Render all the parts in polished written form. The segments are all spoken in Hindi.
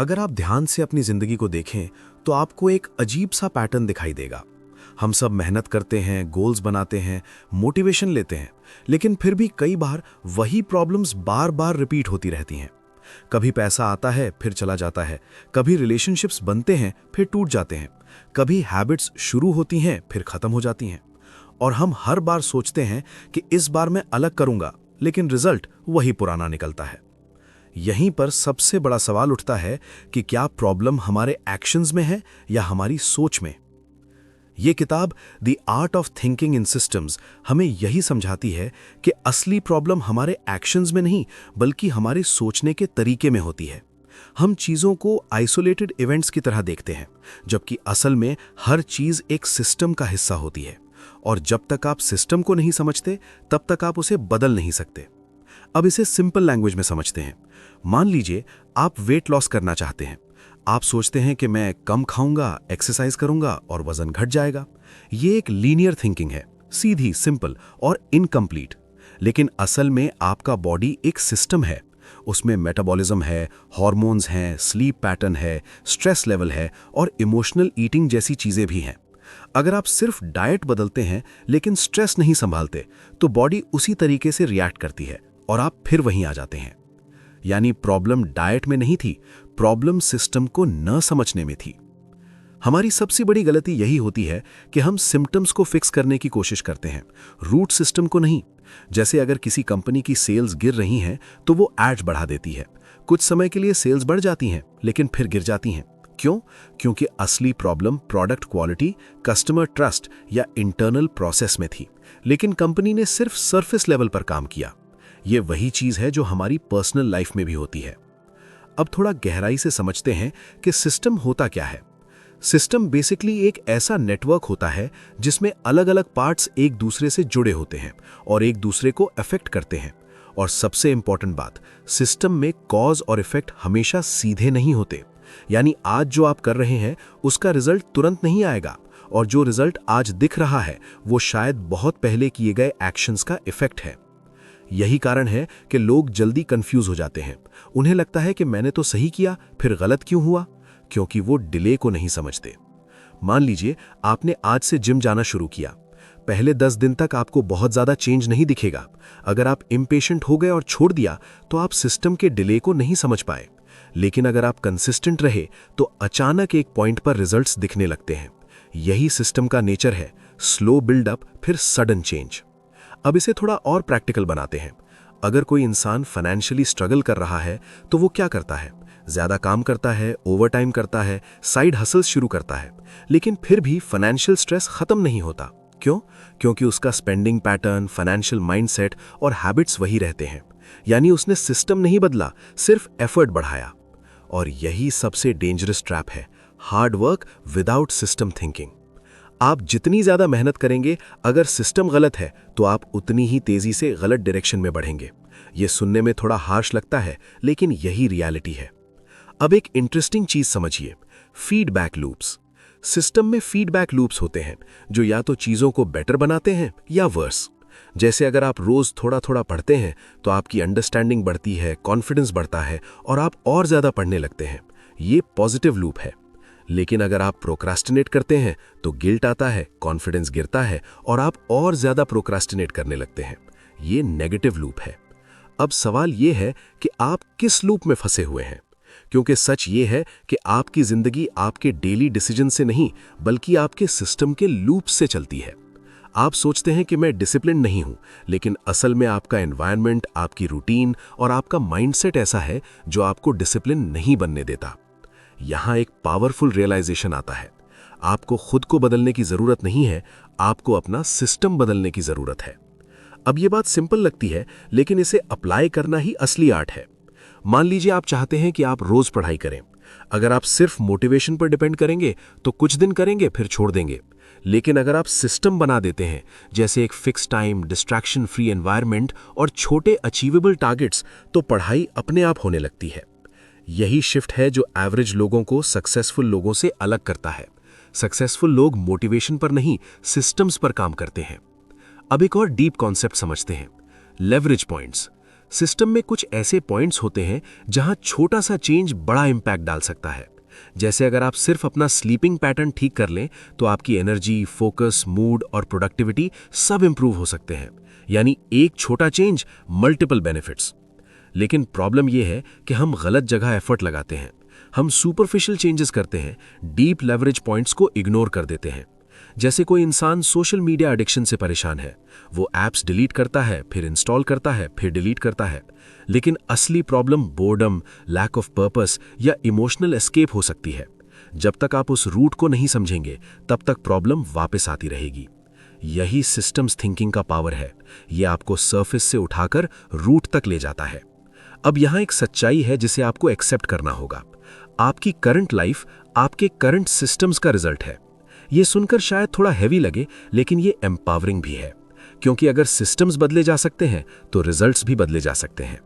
अगर आप ध्यान से अपनी जिंदगी को देखें तो आपको एक अजीब सा पैटर्न दिखाई देगा। हम सब मेहनत करते हैं, गोल्स बनाते हैं, मोटिवेशन लेते हैं, लेकिन फिर भी कई बार वही प्रॉब्लम्स बार बार रिपीट होती रहती हैं। कभी पैसा आता है फिर चला जाता है, कभी रिलेशनशिप्स बनते हैं फिर टूट जाते हैं, कभी हैबिट्स शुरू होती हैं फिर खत्म हो जाती हैं। और हम हर बार सोचते हैं कि इस बार मैं अलग करूंगा, लेकिन रिजल्ट वही पुराना निकलता है। यहीं पर सबसे बड़ा सवाल उठता है कि क्या प्रॉब्लम हमारे एक्शंस में है या हमारी सोच में। ये किताब the art of thinking in systems हमें यही समझाती है कि असली प्रॉब्लम हमारे एक्शंस में नहीं बल्कि हमारे सोचने के तरीके में होती है। हम चीज़ों को आइसोलेटेड इवेंट्स की तरह देखते हैं, जबकि असल में हर चीज़ एक सिस्टम का हिस्सा होती है, और जब तक आप सिस्टम को नहीं समझते तब तक आप उसे बदल नहीं सकते। अब इसे सिंपल लैंग्वेज में समझते हैं। मान लीजिए आप वेट लॉस करना चाहते हैं। आप सोचते हैं कि मैं कम खाऊंगा, एक्सरसाइज करूंगा और वजन घट जाएगा। ये एक लीनियर थिंकिंग है, सीधी, सिंपल और इनकम्प्लीट। लेकिन असल में आपका बॉडी एक सिस्टम है। उसमें मेटाबॉलिज्म है, हार्मोन्स हैं, स्लीप पैटर्न है, स्ट्रेस लेवल है और इमोशनल ईटिंग जैसी चीजें भी हैं। अगर आप सिर्फ डाइट बदलते हैं लेकिन स्ट्रेस नहीं संभालते तो बॉडी उसी तरीके से रिएक्ट करती है और आप फिर वहीं आ जाते हैं। यानी प्रॉब्लम डाइट में नहीं थी, प्रॉब्लम सिस्टम को न समझने में थी। हमारी सबसे बड़ी गलती यही होती है कि हम सिम्टम्स को फिक्स करने की कोशिश करते हैं, रूट सिस्टम को नहीं। जैसे अगर किसी कंपनी की सेल्स गिर रही हैं तो वो एड्स बढ़ा देती है। कुछ समय के लिए सेल्स बढ़ जाती हैं लेकिन फिर गिर जाती हैं। क्यों? क्योंकि असली problem product quality, customer trust या इंटरनल प्रोसेस में थी, लेकिन कंपनी ने सिर्फ सरफेस लेवल पर काम किया। ये वही चीज है जो हमारी पर्सनल लाइफ में भी होती है। अब थोड़ा गहराई से समझते हैं कि सिस्टम होता क्या है। सिस्टम बेसिकली एक ऐसा नेटवर्क होता है जिसमें अलग अलग पार्ट्स एक दूसरे से जुड़े होते हैं और एक दूसरे को अफेक्ट करते हैं। और सबसे इंपॉर्टेंट बात, सिस्टम में कॉज और इफेक्ट हमेशा सीधे नहीं होते। यानी आज जो आप कर रहे हैं उसका रिजल्ट तुरंत नहीं आएगा, और जो रिजल्ट आज दिख रहा है वो शायद बहुत पहले किए गए एक्शंस का इफेक्ट है। यही कारण है कि लोग जल्दी कंफ्यूज हो जाते हैं। उन्हें लगता है कि मैंने तो सही किया, फिर गलत क्यों हुआ? क्योंकि वो डिले को नहीं समझते। मान लीजिए आपने आज से जिम जाना शुरू किया। पहले 10 दिन तक आपको बहुत ज्यादा चेंज नहीं दिखेगा। अगर आप इम्पेशेंट हो गए और छोड़ दिया तो आप सिस्टम के डिले को नहीं समझ पाए। लेकिन अगर आप कंसिस्टेंट रहे तो अचानक एक पॉइंट पर रिजल्ट्स दिखने लगते हैं। यही सिस्टम का नेचर है, स्लो बिल्डअप फिर सडन चेंज। अब इसे थोड़ा और प्रैक्टिकल बनाते हैं। अगर कोई इंसान फाइनेंशियली स्ट्रगल कर रहा है तो वो क्या करता है? ज्यादा काम करता है, ओवरटाइम करता है, साइड हसल्स शुरू करता है, लेकिन फिर भी फाइनेंशियल स्ट्रेस खत्म नहीं होता। क्यों? क्योंकि उसका स्पेंडिंग पैटर्न, फाइनेंशियल माइंडसेट और हैबिट्स वही रहते हैं। यानी उसने सिस्टम नहीं बदला, सिर्फ एफर्ट बढ़ाया। और यही सबसे डेंजरस ट्रैप है, hard work without system thinking. आप जितनी ज्यादा मेहनत करेंगे, अगर सिस्टम गलत है तो आप उतनी ही तेजी से गलत डायरेक्शन में बढ़ेंगे। यह सुनने में थोड़ा हार्श लगता है, लेकिन यही रियलिटी है। अब एक इंटरेस्टिंग चीज समझिए, फीडबैक लूप्स। सिस्टम में फीडबैक लूप्स होते हैं जो या तो चीजों को बेटर बनाते हैं या वर्स। जैसे अगर आप रोज थोड़ा थोड़ा पढ़ते हैं तो आपकी अंडरस्टैंडिंग बढ़ती है, कॉन्फिडेंस बढ़ता है और आप और ज्यादा पढ़ने लगते हैं। ये पॉजिटिव लूप है। लेकिन अगर आप प्रोक्रास्टिनेट करते हैं तो गिल्ट आता है, कॉन्फिडेंस गिरता है और आप और ज्यादा प्रोक्रास्टिनेट करने लगते हैं। ये नेगेटिव लूप है। अब सवाल ये है कि आप किस लूप में फंसे हुए हैं, क्योंकि सच ये है कि आपकी जिंदगी आपके डेली डिसीजन से नहीं बल्कि आपके सिस्टम के लूप से चलती है। आप सोचते हैं कि मैं डिसिप्लिन नहीं हूं, लेकिन असल में आपका एनवायरनमेंट, आपकी रूटीन और आपका माइंडसेट ऐसा है जो आपको डिसिप्लिन नहीं बनने देता। यहां एक पावरफुल रियलाइजेशन आता है, आपको खुद को बदलने की जरूरत नहीं है, आपको अपना सिस्टम बदलने की जरूरत है। अब ये बात सिंपल लगती है, लेकिन इसे अप्लाई करना ही असली आर्ट है। मान लीजिए आप चाहते हैं कि आप रोज पढ़ाई करें। अगर आप सिर्फ मोटिवेशन पर डिपेंड करेंगे तो कुछ दिन करेंगे फिर छोड़ देंगे। लेकिन अगर आप सिस्टम बना देते हैं, जैसे एक fix time, distraction free environment और छोटे अचीवेबल टारगेट्स, तो पढ़ाई अपने आप होने लगती है। यही शिफ्ट है जो एवरेज लोगों को सक्सेसफुल लोगों से अलग करता है। सक्सेसफुल लोग मोटिवेशन पर नहीं, सिस्टम्स पर काम करते हैं। अब एक और डीप कॉन्सेप्ट समझते हैं, लेवरेज पॉइंट्स। सिस्टम में कुछ ऐसे पॉइंट्स होते हैं जहां छोटा सा चेंज बड़ा इंपैक्ट डाल सकता है। जैसे अगर आप सिर्फ अपना स्लीपिंग पैटर्न ठीक कर लें तो आपकी एनर्जी, फोकस, मूड और प्रोडक्टिविटी सब इंप्रूव हो सकते हैं। यानी एक छोटा चेंज, मल्टीपल बेनिफिट्स। लेकिन प्रॉब्लम यह है कि हम गलत जगह एफर्ट लगाते हैं। हम सुपरफिशियल चेंजेस करते हैं, डीप लेवरेज पॉइंट्स को इग्नोर कर देते हैं। जैसे कोई इंसान सोशल मीडिया एडिक्शन से परेशान है, वो ऐप्स डिलीट करता है, फिर इंस्टॉल करता है, फिर डिलीट करता है। लेकिन असली problem boredom, lack of purpose या इमोशनल एस्केप हो सकती है। जब तक आप उस रूट को नहीं समझेंगे, तब तक प्रॉब्लम वापस आती रहेगी। यही सिस्टम्स थिंकिंग का पावर है। ये आपको सरफेस से उठाकर रूट तक ले जाता है। अब यहां एक सच्चाई है जिसे आपको एक्सेप्ट करना होगा। आपकी करंट लाइफ आपके करंट सिस्टम्स का रिजल्ट है। यह सुनकर शायद थोड़ा हैवी लगे, लेकिन यह एम्पावरिंग भी है, क्योंकि अगर सिस्टम्स बदले जा सकते हैं तो रिजल्ट्स भी बदले जा सकते हैं।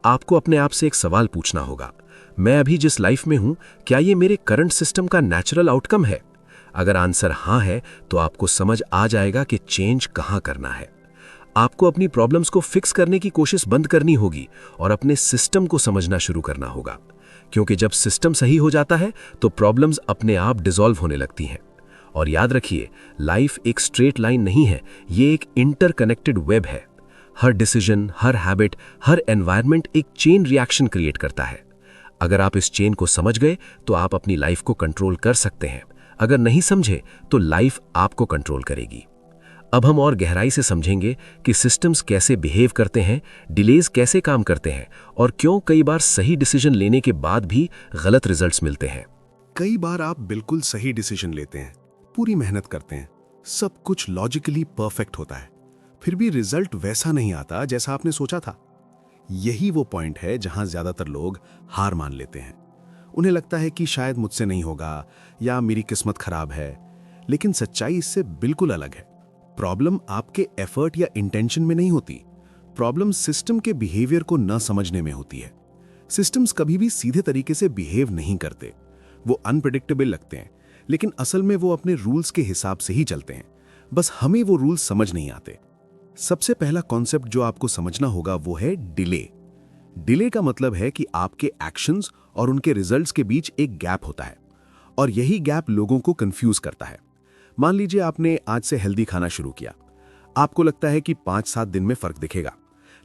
आपको अपने आप से एक सवाल पूछना होगा, मैं अभी जिस लाइफ में हूं, क्या ये मेरे करंट सिस्टम का नेचुरल आउटकम है? अगर आंसर हां है, तो आपको समझ आ जाएगा कि चेंज कहां करना है। आपको अपनी प्रॉब्लम्स को फिक्स करने की कोशिश बंद करनी होगी और अपने सिस्टम को समझना शुरू करना होगा, क्योंकि जब सिस्टम सही हो जाता है तो प्रॉब्लम्स अपने आप डिसॉल्व होने लगती हैं। और याद रखिए, लाइफ एक स्ट्रेट लाइन नहीं है, ये एक इंटरकनेक्टेड वेब है। हर डिसीजन, हर हैबिट, हर एनवायरनमेंट एक चेन रिएक्शन क्रिएट करता है। अगर आप इस चेन को समझ गए तो आप अपनी लाइफ को कंट्रोल कर सकते हैं। अगर नहीं समझे तो लाइफ आपको कंट्रोल करेगी। अब हम और गहराई से समझेंगे कि सिस्टम्स कैसे बिहेव करते हैं, डिलेज कैसे काम करते हैं और क्यों कई बार सही डिसीजन लेने के बाद भी गलत रिजल्ट्स मिलते हैं। कई बार आप बिल्कुल सही डिसीजन लेते हैं, पूरी मेहनत करते हैं, सब कुछ लॉजिकली परफेक्ट होता है, फिर भी रिजल्ट वैसा नहीं आता जैसा आपने सोचा था। यही वो पॉइंट है जहां ज्यादातर लोग हार मान लेते हैं। उन्हें लगता है कि शायद मुझसे नहीं होगा या मेरी किस्मत खराब है, लेकिन सच्चाई इससे बिल्कुल अलग है। प्रॉब्लम आपके एफर्ट या इंटेंशन में नहीं होती, प्रॉब्लम सिस्टम के बिहेवियर को न समझने में होती है। सिस्टम्स कभी भी सीधे तरीके से बिहेव नहीं करते। वो अनप्रेडिक्टेबल लगते हैं, लेकिन असल में वो अपने रूल्स के हिसाब से ही चलते हैं। बस हमें वो रूल्स समझ नहीं आते। सबसे पहला कॉन्सेप्ट जो आपको समझना होगा वो है डिले। डिले का मतलब है कि आपके एक्शंस और उनके रिजल्ट्स के बीच एक गैप होता है, और यही गैप लोगों को कंफ्यूज करता है। मान लीजिए आपने आज से हेल्दी खाना शुरू किया। आपको लगता है कि 5-7 दिन में फर्क दिखेगा,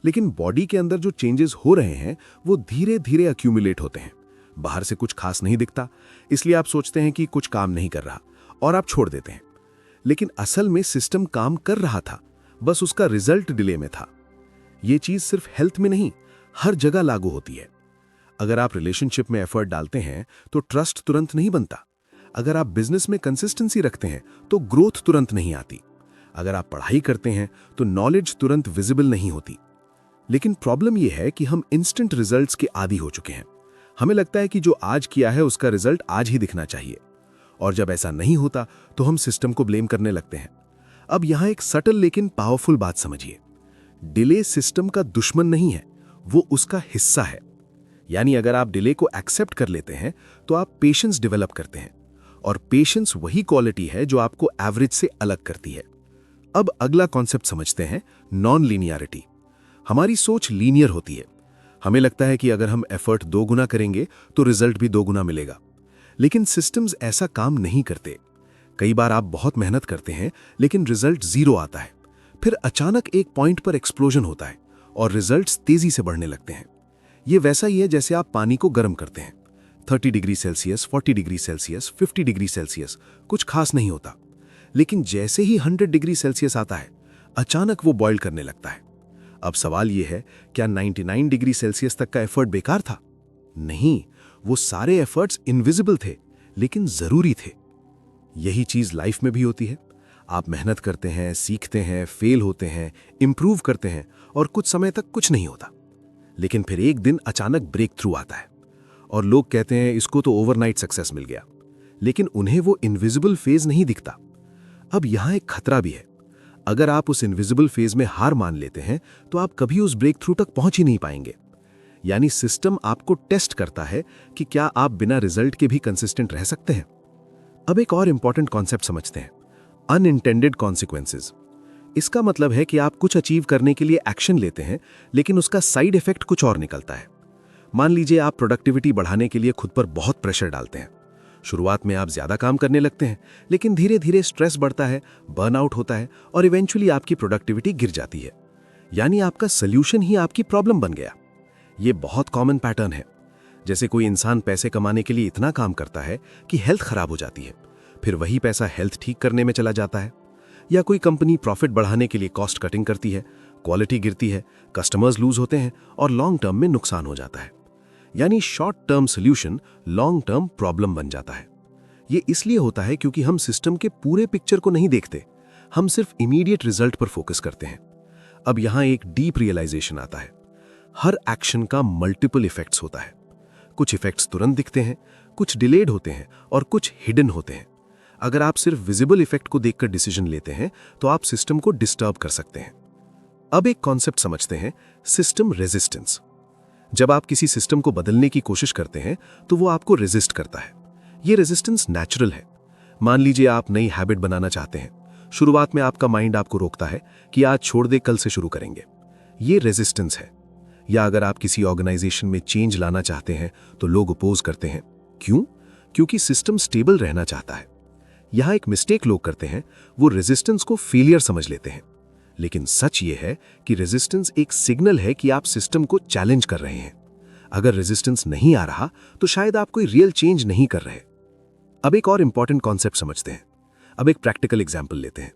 लेकिन बॉडी के अंदर जो चेंजेस हो रहे हैं वो धीरे धीरे अक्यूमुलेट होते हैं। बाहर से कुछ खास नहीं दिखता, इसलिए आप सोचते हैं कि कुछ काम नहीं कर रहा और आप छोड़ देते हैं। लेकिन असल में सिस्टम काम कर रहा था, बस उसका रिजल्ट डिले में था। ये चीज सिर्फ हेल्थ में नहीं, हर जगह लागू होती है। अगर आप रिलेशनशिप में एफर्ट डालते हैं तो ट्रस्ट तुरंत नहीं बनता। अगर आप बिजनेस में कंसिस्टेंसी रखते हैं तो ग्रोथ तुरंत नहीं आती। अगर आप पढ़ाई करते हैं तो नॉलेज तुरंत विजिबल नहीं होती। लेकिन प्रॉब्लम यह है कि हम इंस्टेंट रिजल्ट्स के आदी हो चुके हैं। हमें लगता है कि जो आज किया है उसका रिजल्ट आज ही दिखना चाहिए, और जब ऐसा नहीं होता तो हम सिस्टम को ब्लेम करने लगते हैं। अब यहां एक सटल लेकिन पावरफुल बात समझिए। डिले सिस्टम का दुश्मन नहीं है, वो उसका हिस्सा है। यानी अगर आप डिले को एक्सेप्ट कर लेते हैं तो आप पेशेंस डेवलप करते हैं, और पेशेंस वही क्वालिटी है जो आपको एवरेज से अलग करती है। अब अगला कॉन्सेप्ट समझते हैं, नॉन लीनियरिटी। हमारी सोच लीनियर होती है। हमें लगता है कि अगर हम एफर्ट 2 गुना करेंगे तो रिजल्ट भी 2 गुना मिलेगा, लेकिन सिस्टम्स ऐसा काम नहीं करते। कई बार आप बहुत मेहनत करते हैं लेकिन रिजल्ट 0 आता है। फिर अचानक एक पॉइंट पर एक्सप्लोजन होता है और रिजल्ट्स तेजी से बढ़ने लगते हैं। ये वैसा ही है जैसे आप पानी को गर्म करते हैं। 30 degree Celsius, 40 degree Celsius, 50 degree Celsius, कुछ खास नहीं होता। लेकिन जैसे ही 100 डिग्री सेल्सियस आता है, अचानक वो बॉयल करने लगता है। अब सवाल यह है, क्या 99 डिग्री सेल्सियस तक का एफर्ट बेकार था? नहीं, वो सारे एफर्ट्स इनविजिबल थे, लेकिन जरूरी थे। यही चीज लाइफ में भी होती है। आप मेहनत करते हैं, सीखते हैं, फेल होते हैं, इंप्रूव करते हैं, और कुछ समय तक कुछ नहीं होता। लेकिन फिर एक दिन अचानक ब्रेक थ्रू आता है, और लोग कहते हैं इसको तो ओवरनाइट सक्सेस मिल गया। लेकिन उन्हें वो इनविजिबल फेज नहीं दिखता। अब यहां एक खतरा भी है। अगर आप उस इनविजिबल फेज में हार मान लेते हैं तो आप कभी उस ब्रेक थ्रू तक पहुंच ही नहीं पाएंगे। यानी सिस्टम आपको टेस्ट करता है कि क्या आप बिना रिजल्ट के भी कंसिस्टेंट रह सकते हैं। अब एक और इंपॉर्टेंट कॉन्सेप्ट समझते हैं, अनइंटेंडेड कॉन्सिक्वेंसेस। इसका मतलब है कि आप कुछ अचीव करने के लिए एक्शन लेते हैं, लेकिन उसका साइड इफेक्ट कुछ और निकलता है। मान लीजिए आप प्रोडक्टिविटी बढ़ाने के लिए खुद पर बहुत प्रेशर डालते हैं। शुरुआत में आप ज्यादा काम करने लगते हैं, लेकिन धीरे धीरे स्ट्रेस बढ़ता है, बर्नआउट होता है और इवेंचुअली आपकी प्रोडक्टिविटी गिर जाती है। यानी आपका सोल्यूशन ही आपकी प्रॉब्लम बन गया। ये बहुत कॉमन पैटर्न है। जैसे कोई इंसान पैसे कमाने के लिए इतना काम करता है कि हेल्थ खराब हो जाती है, फिर वही पैसा हेल्थ ठीक करने में चला जाता है। या कोई कंपनी प्रॉफिट बढ़ाने के लिए कॉस्ट कटिंग करती है, क्वालिटी गिरती है, कस्टमर्स लूज होते हैं और लॉन्ग टर्म में नुकसान हो जाता है। यानी short term solution long term problem बन जाता है। ये इसलिए होता है क्योंकि हम सिस्टम के पूरे पिक्चर को नहीं देखते, हम सिर्फ इमीडिएट रिजल्ट पर फोकस करते हैं। अब यहां एक डीप रियलाइजेशन आता है। हर एक्शन का मल्टीपल इफेक्ट्स होता है। कुछ इफेक्ट्स तुरंत दिखते हैं, कुछ डिलेड होते हैं और कुछ हिडन होते हैं। अगर आप सिर्फ विजिबल इफेक्ट को देखकर डिसीजन लेते हैं तो आप सिस्टम को डिस्टर्ब कर सकते हैं। अब एक कॉन्सेप्ट समझते हैं, सिस्टम रेजिस्टेंस। जब आप किसी सिस्टम को बदलने की कोशिश करते हैं तो वो आपको रेजिस्ट करता है। ये रेजिस्टेंस नेचुरल है। मान लीजिए आप नई हैबिट बनाना चाहते हैं। शुरुआत में आपका माइंड आपको रोकता है कि आज छोड़ दे, कल से शुरू करेंगे। ये रेजिस्टेंस है। या अगर आप किसी ऑर्गेनाइजेशन में चेंज लाना चाहते हैं तो लोग अपोज करते हैं। क्यों? क्योंकि सिस्टम स्टेबल रहना चाहता है। यहां एक मिस्टेक लोग करते हैं, वो रेजिस्टेंस को फेलियर समझ लेते हैं। लेकिन सच ये है कि रेजिस्टेंस एक सिग्नल है कि आप सिस्टम को चैलेंज कर रहे हैं। अगर रेजिस्टेंस नहीं आ रहा तो शायद आप कोई रियल चेंज नहीं कर रहे। अब एक और इंपॉर्टेंट कॉन्सेप्ट समझते हैं। अब एक प्रैक्टिकल एग्जांपल लेते हैं।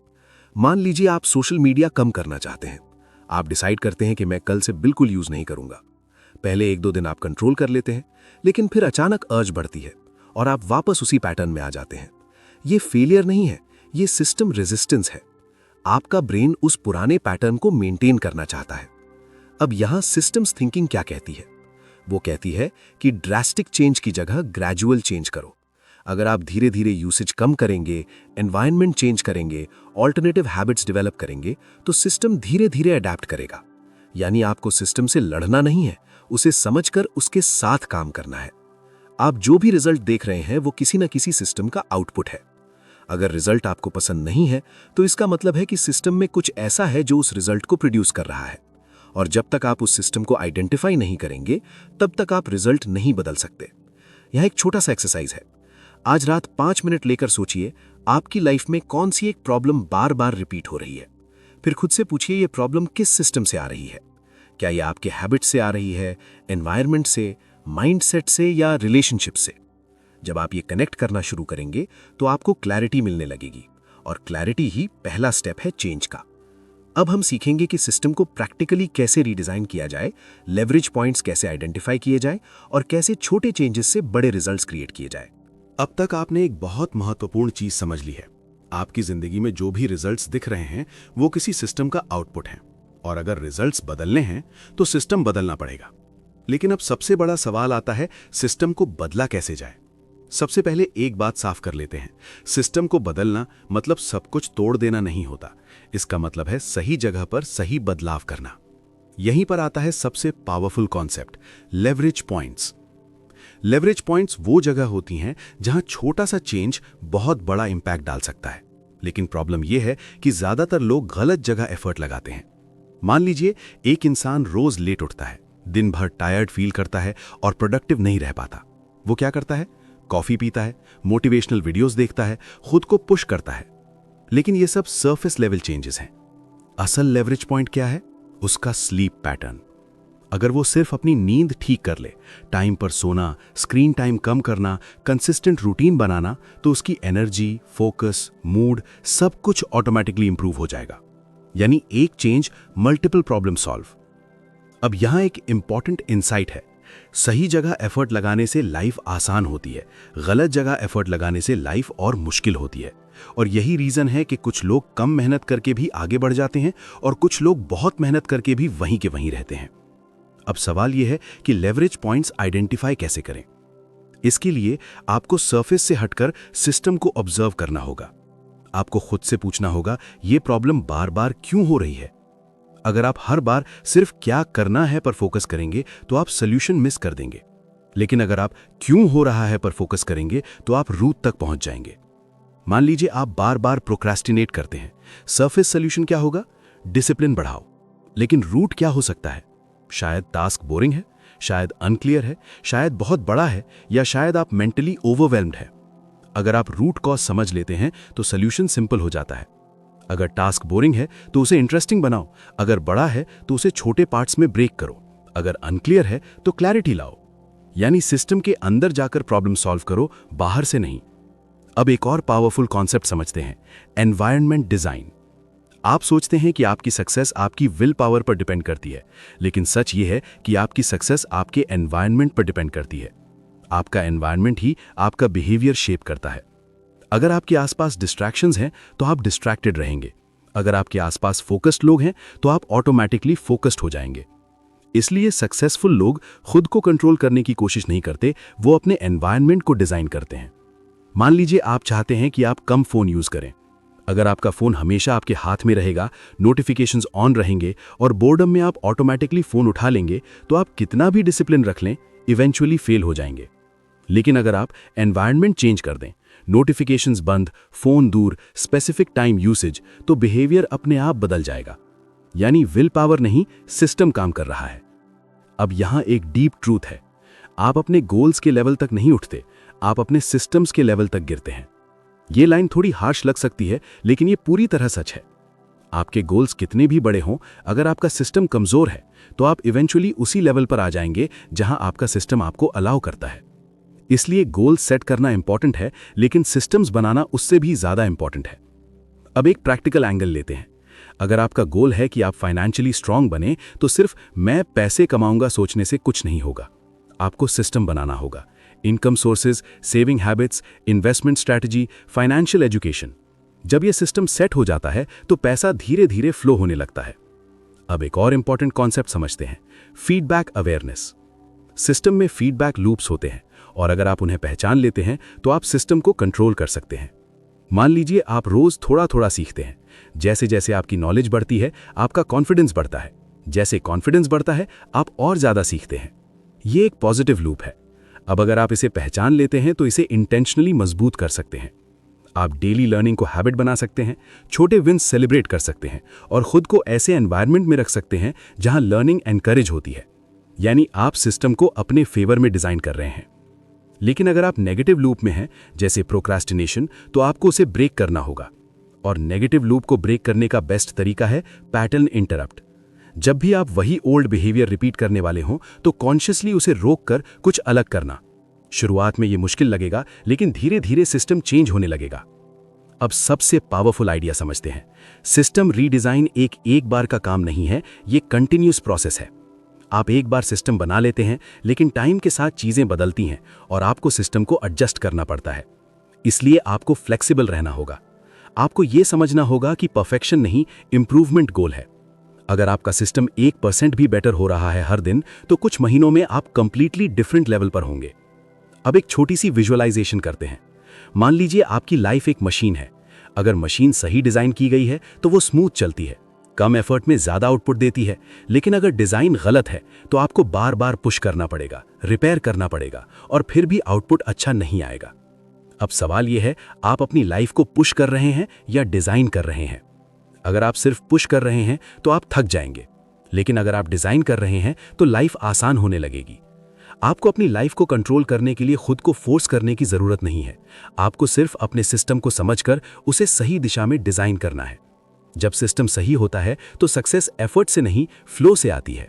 मान लीजिए आप सोशल मीडिया कम करना चाहते हैं। आप डिसाइड करते हैं कि मैं कल से बिल्कुल यूज नहीं करूंगा। पहले 1-2 दिन आप कंट्रोल कर लेते हैं, लेकिन फिर अचानक अर्ज बढ़ती है और आप वापस उसी पैटर्न में आ जाते हैं। ये फेलियर नहीं है, ये सिस्टम रेजिस्टेंस है। आपका ब्रेन उस पुराने पैटर्न को मेंटेन करना चाहता है। अब यहां सिस्टम्स थिंकिंग क्या कहती है? वो कहती है कि ड्रास्टिक चेंज की जगह ग्रेजुअल चेंज करो। अगर आप धीरे धीरे यूसेज कम करेंगे, एनवायरनमेंट चेंज करेंगे, ऑल्टरनेटिव हैबिट्स डेवलप करेंगे, तो सिस्टम धीरे धीरे अडेप्ट करेगा। यानी आपको सिस्टम से लड़ना नहीं है, उसे समझकर उसके साथ काम करना है। आप जो भी रिजल्ट देख रहे हैं वो किसी न किसी सिस्टम का आउटपुट है। अगर रिजल्ट आपको पसंद नहीं है तो इसका मतलब है कि सिस्टम में कुछ ऐसा है जो उस रिजल्ट को प्रोड्यूस कर रहा है। और जब तक आप उस सिस्टम को आइडेंटिफाई नहीं करेंगे तब तक आप रिजल्ट नहीं बदल सकते। यह एक छोटा सा एक्सरसाइज है। आज रात 5 मिनट लेकर सोचिए, आपकी लाइफ में कौन सी एक प्रॉब्लम बार बार रिपीट हो रही है। फिर खुद से पूछिए, ये प्रॉब्लम किस सिस्टम से आ रही है? क्या ये आपके हैबिट से आ रही है, एनवायरनमेंट से, माइंडसेट से या रिलेशनशिप से? जब आप ये कनेक्ट करना शुरू करेंगे तो आपको क्लैरिटी मिलने लगेगी, और क्लैरिटी ही पहला स्टेप है चेंज का। अब हम सीखेंगे कि सिस्टम को प्रैक्टिकली कैसे रीडिजाइन किया जाए, लेवरेज पॉइंट्स कैसे आइडेंटिफाई किए जाए और कैसे छोटे चेंजेस से बड़े रिजल्ट्स क्रिएट किए जाए। अब तक आपने एक बहुत महत्वपूर्ण चीज समझ ली है। आपकी जिंदगी में जो भी रिजल्ट्स दिख रहे हैं वो किसी सिस्टम का आउटपुट है, और अगर रिजल्ट्स बदलने हैं तो सिस्टम बदलना पड़ेगा। लेकिन अब सबसे बड़ा सवाल आता है, सिस्टम को बदला कैसे जाए? सबसे पहले एक बात साफ कर लेते हैं, सिस्टम को बदलना मतलब सब कुछ तोड़ देना नहीं होता। इसका मतलब है सही जगह पर सही बदलाव करना। यहीं पर आता है सबसे powerful concept, leverage points. Leverage points वो जगह होती हैं जहां छोटा सा चेंज बहुत बड़ा इंपैक्ट डाल सकता है। लेकिन प्रॉब्लम यह है कि ज्यादातर लोग गलत जगह एफर्ट लगाते हैं। मान लीजिए एक इंसान रोज लेट उठता है, दिन भर टायर्ड फील करता है और प्रोडक्टिव नहीं रह पाता। वो क्या करता है? कॉफी पीता है, मोटिवेशनल वीडियोस देखता है, खुद को पुश करता है। लेकिन ये सब सरफेस लेवल चेंजेस हैं। असल लेवरेज पॉइंट क्या है? उसका स्लीप पैटर्न। अगर वो सिर्फ अपनी नींद ठीक कर ले, टाइम पर सोना, स्क्रीन टाइम कम करना, कंसिस्टेंट रूटीन बनाना, तो उसकी एनर्जी, फोकस, मूड सब कुछ ऑटोमेटिकली इंप्रूव हो जाएगा। यानी एक चेंज मल्टीपल प्रॉब्लम सॉल्व। अब यहां एक इंपॉर्टेंट इंसाइट है, सही जगह एफर्ट लगाने से लाइफ आसान होती है, गलत जगह एफर्ट लगाने से लाइफ और मुश्किल होती है। और यही रीजन है कि कुछ लोग कम मेहनत करके भी आगे बढ़ जाते हैं और कुछ लोग बहुत मेहनत करके भी वहीं के वहीं रहते हैं। अब सवाल यह है कि लेवरेज पॉइंट्स आइडेंटिफाई कैसे करें। इसके लिए आपको सरफेस से हटकर सिस्टम को ऑब्जर्व करना होगा। आपको खुद से पूछना होगा, यह प्रॉब्लम बार बार क्यों हो रही है? अगर आप हर बार सिर्फ क्या करना है पर फोकस करेंगे तो आप सोल्यूशन मिस कर देंगे। लेकिन अगर आप क्यों हो रहा है पर फोकस करेंगे तो आप रूट तक पहुंच जाएंगे। मान लीजिए आप बार बार प्रोक्रेस्टिनेट करते हैं। सरफेस सोल्यूशन क्या होगा? डिसिप्लिन बढ़ाओ। लेकिन रूट क्या हो सकता है? शायद टास्क बोरिंग है, शायद अनक्लियर है, शायद बहुत बड़ा है, या शायद आप मेंटली ओवरवेल्म्ड है। अगर आप रूट कॉज समझ लेते हैं तो सोल्यूशन सिंपल हो जाता है। अगर टास्क बोरिंग है तो उसे इंटरेस्टिंग बनाओ, अगर बड़ा है तो उसे छोटे पार्ट्स में ब्रेक करो, अगर अनक्लियर है तो क्लैरिटी लाओ। यानी सिस्टम के अंदर जाकर प्रॉब्लम सॉल्व करो, बाहर से नहीं। अब एक और पावरफुल कॉन्सेप्ट समझते हैं, एनवायरनमेंट डिजाइन। आप सोचते हैं कि आपकी सक्सेस आपकी विल पावर पर डिपेंड करती है, लेकिन सच ये है कि आपकी सक्सेस आपके एनवायरनमेंट पर डिपेंड करती है। आपका एनवायरनमेंट ही आपका बिहेवियर शेप करता है। अगर आपके आसपास डिस्ट्रैक्शंस हैं तो आप डिस्ट्रैक्टेड रहेंगे। अगर आपके आसपास फोकस्ड लोग हैं तो आप ऑटोमेटिकली फोकस्ड हो जाएंगे। इसलिए सक्सेसफुल लोग खुद को कंट्रोल करने की कोशिश नहीं करते, वो अपने एनवायरनमेंट को डिजाइन करते हैं। मान लीजिए आप चाहते हैं कि आप कम फोन यूज करें। अगर आपका फोन हमेशा आपके हाथ में रहेगा, नोटिफिकेशंस ऑन रहेंगे और बोर्डम में आप ऑटोमेटिकली फोन उठा लेंगे, तो आप कितना भी डिसिप्लिन रख लें, इवेंचुअली फेल हो जाएंगे। लेकिन अगर आप एनवायरनमेंट चेंज कर दें, नोटिफिकेशंस बंद, फोन दूर, स्पेसिफिक टाइम यूसेज, तो बिहेवियर अपने आप बदल जाएगा। यानी विल पावर नहीं, सिस्टम काम कर रहा है। अब यहां एक डीप ट्रूथ है, आप अपने गोल्स के लेवल तक नहीं उठते, आप अपने सिस्टम्स के लेवल तक गिरते हैं। ये लाइन थोड़ी हार्श लग सकती है, लेकिन ये पूरी तरह सच है। आपके गोल्स कितने भी बड़े हों, अगर आपका सिस्टम कमजोर है तो आप इवेंचुअली उसी लेवल पर आ जाएंगे जहां आपका सिस्टम आपको अलाउ करता है। इसलिए गोल सेट करना इंपॉर्टेंट है, लेकिन सिस्टम्स बनाना उससे भी ज्यादा इंपॉर्टेंट है। अब एक प्रैक्टिकल एंगल लेते हैं। अगर आपका गोल है कि आप फाइनेंशियली स्ट्रांग बने, तो सिर्फ मैं पैसे कमाऊंगा सोचने से कुछ नहीं होगा। आपको सिस्टम बनाना होगा। Income sources, saving habits, investment strategy, financial education. जब यह सिस्टम सेट हो जाता है तो पैसा धीरे धीरे फ्लो होने लगता है। अब एक और इंपॉर्टेंट कॉन्सेप्ट समझते हैं, फीडबैक अवेयरनेस। सिस्टम में फीडबैक लूप्स होते हैं और अगर आप उन्हें पहचान लेते हैं तो आप सिस्टम को कंट्रोल कर सकते हैं। मान लीजिए आप रोज थोड़ा थोड़ा सीखते हैं। जैसे जैसे आपकी नॉलेज बढ़ती है, आपका कॉन्फिडेंस बढ़ता है। जैसे कॉन्फिडेंस बढ़ता है, आप और ज्यादा सीखते हैं। ये एक पॉजिटिव लूप है। अब अगर आप इसे पहचान लेते हैं तो इसे इंटेंशनली मजबूत कर सकते हैं। आप डेली लर्निंग को हैबिट बना सकते हैं, छोटे विन्स सेलिब्रेट कर सकते हैं और खुद को ऐसे एनवायरनमेंट में रख सकते हैं जहां लर्निंग एनकरेज होती है। यानी आप सिस्टम को अपने फेवर में डिजाइन कर रहे हैं। लेकिन अगर आप नेगेटिव लूप में हैं, जैसे प्रोक्रास्टिनेशन, तो आपको उसे ब्रेक करना होगा। और नेगेटिव लूप को ब्रेक करने का बेस्ट तरीका है पैटर्न इंटरप्ट। जब भी आप वही ओल्ड बिहेवियर रिपीट करने वाले हों तो कॉन्शियसली उसे रोककर कुछ अलग करना। शुरुआत में यह मुश्किल लगेगा, लेकिन धीरे धीरे सिस्टम चेंज होने लगेगा। अब सबसे पावरफुल आइडिया समझते हैं। सिस्टम रीडिजाइन एक बार का काम नहीं है, ये कंटिन्यूस प्रोसेस है। आप एक बार सिस्टम बना लेते हैं, लेकिन टाइम के साथ चीजें बदलती हैं और आपको सिस्टम को एडजस्ट करना पड़ता है। इसलिए आपको फ्लेक्सिबल रहना होगा। आपको यह समझना होगा कि परफेक्शन नहीं, इंप्रूवमेंट गोल है। अगर आपका सिस्टम 1% भी बेटर हो रहा है हर दिन, तो कुछ महीनों में आप कंप्लीटली डिफरेंट लेवल पर होंगे। अब एक छोटी सी विजुअलाइजेशन करते हैं। मान लीजिए आपकी लाइफ एक मशीन है। अगर मशीन सही डिजाइन की गई है तो वो स्मूथ चलती है, कम एफर्ट में ज्यादा आउटपुट देती है। लेकिन अगर डिजाइन गलत है तो आपको बार बार पुश करना पड़ेगा, रिपेयर करना पड़ेगा और फिर भी आउटपुट अच्छा नहीं आएगा। अब सवाल यह है, आप अपनी लाइफ को पुश कर रहे हैं या डिजाइन कर रहे हैं? अगर आप सिर्फ पुश कर रहे हैं तो आप थक जाएंगे, लेकिन अगर आप डिजाइन कर रहे हैं तो लाइफ आसान होने लगेगी। आपको अपनी लाइफ को कंट्रोल करने के लिए खुद को फोर्स करने की जरूरत नहीं है। आपको सिर्फ अपने सिस्टम को समझकर उसे सही दिशा में डिजाइन करना है। जब सिस्टम सही होता है तो सक्सेस एफर्ट से नहीं, फ्लो से आती है।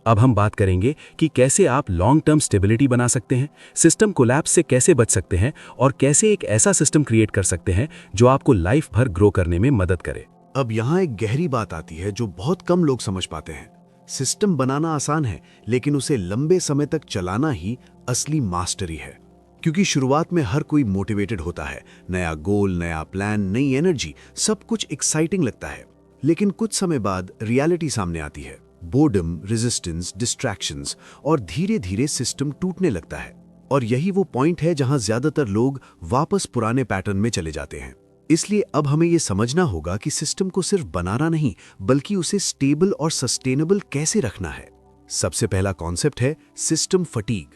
अब हम बात करेंगे कि कैसे आप लॉन्ग टर्म स्टेबिलिटी बना सकते हैं, सिस्टम कोलैप्स से कैसे बच सकते हैं और कैसे एक ऐसा सिस्टम क्रिएट कर सकते हैं जो आपको लाइफ भर ग्रो करने में मदद करे। अब यहाँ एक गहरी बात आती है जो बहुत कम लोग समझ पाते हैं। सिस्टम बनाना आसान है, लेकिन उसे लंबे समय तक चलाना ही असली मास्टरी है। क्योंकि शुरुआत में हर कोई मोटिवेटेड होता है, नया गोल, नया प्लान, नई एनर्जी, सब कुछ एक्साइटिंग लगता है। लेकिन कुछ समय बाद रियलिटी सामने आती है, बोर्डम, रेजिस्टेंस, डिस्ट्रैक्शंस, और धीरे धीरे सिस्टम टूटने लगता है। और यही वो पॉइंट है जहां ज्यादातर लोग वापस पुराने पैटर्न में चले जाते हैं। इसलिए अब हमें यह समझना होगा कि सिस्टम को सिर्फ बनाना नहीं, बल्कि उसे स्टेबल और सस्टेनेबल कैसे रखना है। सबसे पहला कॉन्सेप्ट है सिस्टम फटीग।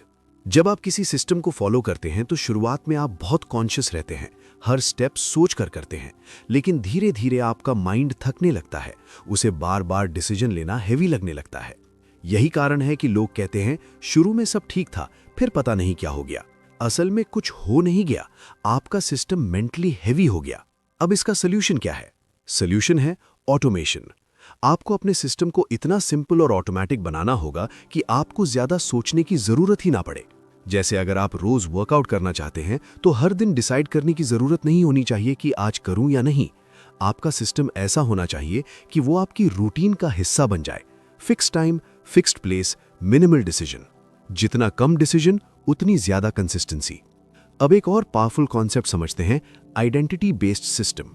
जब आप किसी सिस्टम को फॉलो करते हैं तो शुरुआत में आप बहुत कॉन्शियस रहते हैं, हर स्टेप सोच कर करते हैं, लेकिन धीरे धीरे आपका माइंड थकने लगता है, उसे बार बार डिसीजन लेना हेवी लगने लगता है। यही कारण है कि लोग कहते हैं शुरू में सब ठीक था, फिर पता नहीं क्या हो गया। असल में कुछ हो नहीं गया, आपका सिस्टम मेंटली हेवी हो गया। अब इसका सोल्यूशन क्या है? सोल्यूशन है ऑटोमेशन। आपको अपने सिस्टम को इतना सिंपल और ऑटोमेटिक बनाना होगा कि आपको ज्यादा सोचने की जरूरत ही ना पड़े। जैसे अगर आप रोज वर्कआउट करना चाहते हैं तो हर दिन डिसाइड करने की जरूरत नहीं होनी चाहिए कि आज करूं या नहीं। आपका सिस्टम ऐसा होना चाहिए कि वो आपकी रूटीन का हिस्सा बन जाए। Fix time, fixed place, minimal decision. जितना कम डिसीजन उतनी ज्यादा कंसिस्टेंसी। अब एक और पावरफुल कॉन्सेप्ट समझते हैं, आइडेंटिटी बेस्ड सिस्टम।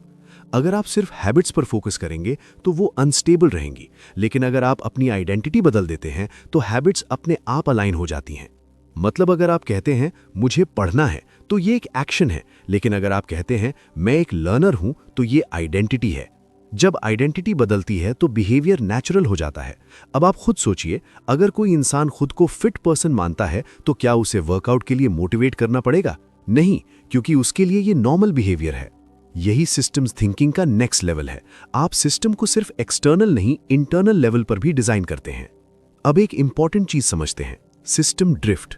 अगर आप सिर्फ हैबिट्स पर फोकस करेंगे तो वो अनस्टेबल रहेंगी, लेकिन अगर आप अपनी आइडेंटिटी बदल देते हैं तो हैबिट्स अपने आप अलाइन हो जाती हैं। मतलब अगर आप कहते हैं मुझे पढ़ना है तो ये एक एक्शन है, लेकिन अगर आप कहते हैं मैं एक लर्नर हूं तो ये आइडेंटिटी है। जब आइडेंटिटी बदलती है तो बिहेवियर नेचुरल हो जाता है। अब आप खुद सोचिए, अगर कोई इंसान खुद को फिट पर्सन मानता है तो क्या उसे वर्कआउट के लिए मोटिवेट करना पड़ेगा? नहीं, क्योंकि उसके लिए ये नॉर्मल बिहेवियर है। यही सिस्टम्स थिंकिंग का नेक्स्ट लेवल है। आप सिस्टम को सिर्फ एक्सटर्नल नहीं, इंटरनल लेवल पर भी डिजाइन करते हैं। अब एक इंपॉर्टेंट चीज समझते हैं, सिस्टम ड्रिफ्ट।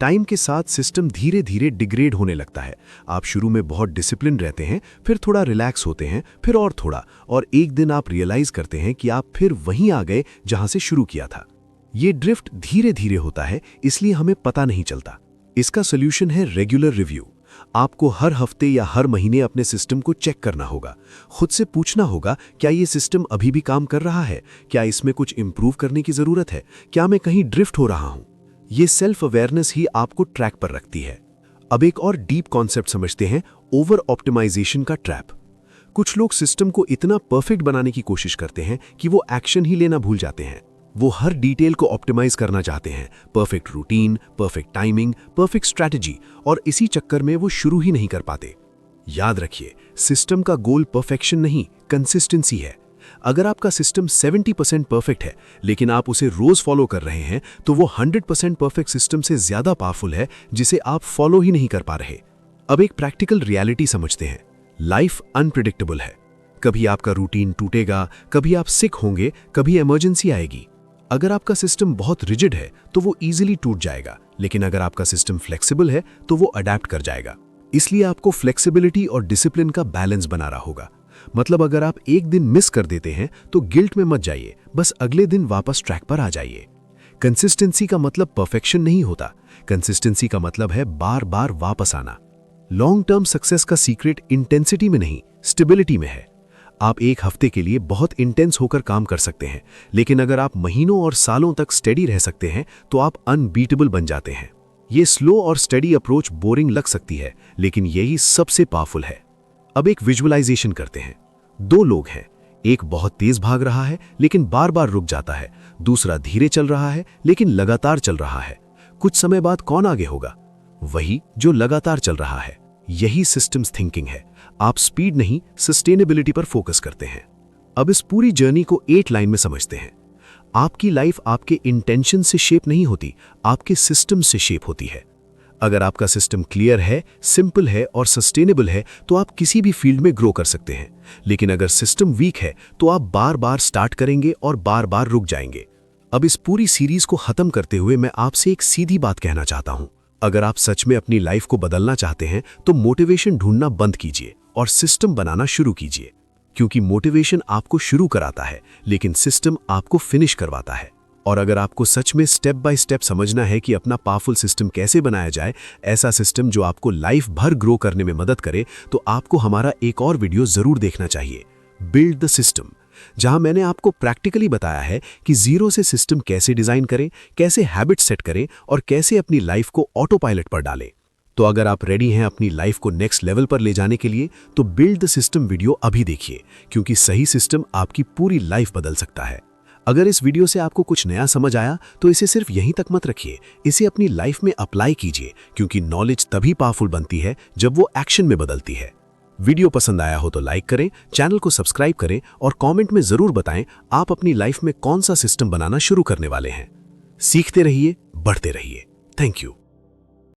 टाइम के साथ सिस्टम धीरे धीरे डिग्रेड होने लगता है। आप शुरू में बहुत डिसिप्लिन रहते हैं, फिर थोड़ा रिलैक्स होते हैं, फिर और थोड़ा, और एक दिन आप रियलाइज करते हैं कि आप फिर वहीं आ गए जहां से शुरू किया था। ये ड्रिफ्ट धीरे धीरे होता है, इसलिए हमें पता नहीं चलता। इसका सोल्यूशन है रेगुलर रिव्यू। आपको हर हफ्ते या हर महीने अपने सिस्टम को चेक करना होगा। खुद से पूछना होगा, क्या ये सिस्टम अभी भी काम कर रहा है? क्या इसमें कुछ इंप्रूव करने की जरूरत है? क्या मैं कहीं ड्रिफ्ट हो रहा हूं? ये सेल्फ अवेयरनेस ही आपको ट्रैक पर रखती है। अब एक और डीप कॉन्सेप्ट समझते हैं, ओवर ऑप्टिमाइजेशन का ट्रैप। कुछ लोग सिस्टम को इतना परफेक्ट बनाने की कोशिश करते हैं कि वो एक्शन ही लेना भूल जाते हैं। वो हर डिटेल को ऑप्टिमाइज करना चाहते हैं, perfect routine, perfect timing, perfect strategy, और इसी चक्कर में वो शुरू ही नहीं कर पाते। याद रखिए, सिस्टम का गोल परफेक्शन नहीं, कंसिस्टेंसी है। अगर आपका सिस्टम 70% परफेक्ट है लेकिन आप उसे रोज फॉलो कर रहे हैं तो वो 100% परफेक्ट सिस्टम से ज्यादा पावरफुल है जिसे आप फॉलो ही नहीं कर पा रहे। अब एक प्रैक्टिकल रियलिटी समझते हैं, लाइफ अनप्रिडिक्टेबल है। कभी आपका रूटीन टूटेगा, कभी आप सिक होंगे, कभी इमरजेंसी आएगी। अगर आपका सिस्टम बहुत रिजिड है तो वो इजीली टूट जाएगा, लेकिन अगर आपका सिस्टम फ्लेक्सिबल है तो वो अडेप्ट कर जाएगा। इसलिए आपको फ्लेक्सिबिलिटी और डिसिप्लिन का बैलेंस बनाना होगा। मतलब अगर आप एक दिन मिस कर देते हैं तो गिल्ट में मत जाइए, बस अगले दिन वापस ट्रैक पर आ जाइए। कंसिस्टेंसी का मतलब परफेक्शन नहीं होता, कंसिस्टेंसी का मतलब है बार बार वापस आना। लॉन्ग टर्म सक्सेस का सीक्रेट इंटेंसिटी में नहीं, स्टेबिलिटी में है। आप एक हफ्ते के लिए बहुत इंटेंस होकर काम कर सकते हैं, लेकिन अगर आप महीनों और सालों तक स्टेडी रह सकते हैं तो आप अनबीटेबल बन जाते हैं। ये स्लो और स्टेडी अप्रोच बोरिंग लग सकती है, लेकिन यही सबसे पावरफुल है। अब एक विजुअलाइजेशन करते हैं। दो लोग हैं, एक बहुत तेज भाग रहा है लेकिन बार बार रुक जाता है, दूसरा धीरे चल रहा है लेकिन लगातार चल रहा है। कुछ समय बाद कौन आगे होगा? वही जो लगातार चल रहा है। यही सिस्टम्स थिंकिंग है। आप स्पीड नहीं, सस्टेनेबिलिटी पर फोकस करते हैं। अब इस पूरी जर्नी को 8 लाइन में समझते हैं। आपकी लाइफ आपके इंटेंशन से शेप नहीं होती, आपके सिस्टम से शेप होती है। अगर आपका सिस्टम क्लियर है, सिंपल है और सस्टेनेबल है तो आप किसी भी फील्ड में ग्रो कर सकते हैं। लेकिन अगर सिस्टम वीक है तो आप बार बार स्टार्ट करेंगे और बार बार रुक जाएंगे। अब इस पूरी सीरीज को खत्म करते हुए मैं आपसे एक सीधी बात कहना चाहता हूं। अगर आप सच में अपनी लाइफ को बदलना चाहते हैं तो मोटिवेशन ढूंढना बंद कीजिए और सिस्टम बनाना शुरू कीजिए, क्योंकि मोटिवेशन आपको शुरू कराता है लेकिन सिस्टम आपको फिनिश करवाता है। और अगर आपको सच में स्टेप बाय स्टेप समझना है कि अपना पावरफुल सिस्टम कैसे बनाया जाए, ऐसा सिस्टम जो आपको लाइफ भर ग्रो करने में मदद करे, तो आपको हमारा एक और वीडियो जरूर देखना चाहिए, बिल्ड द सिस्टम, जहां मैंने आपको प्रैक्टिकली बताया है कि जीरो से सिस्टम कैसे डिजाइन करें, कैसे हैबिट सेट करें और कैसे अपनी लाइफ को ऑटो पायलट पर डालें। तो अगर आप रेडी हैं अपनी लाइफ को नेक्स्ट लेवल पर ले जाने के लिए तो बिल्ड द सिस्टम वीडियो अभी देखिए, क्योंकि सही सिस्टम आपकी पूरी लाइफ बदल सकता है। अगर इस वीडियो से आपको कुछ नया समझ आया तो इसे सिर्फ यहीं तक मत रखिए, इसे अपनी लाइफ में अप्लाई कीजिए, क्योंकि नॉलेज तभी पावरफुल बनती है जब वो एक्शन में बदलती है। वीडियो पसंद आया हो तो लाइक करें, चैनल को सब्सक्राइब करें और कमेंट में जरूर बताएं आप अपनी लाइफ में कौन सा सिस्टम बनाना शुरू करने वाले हैं। सीखते रहिए, बढ़ते रहिए। Thank you.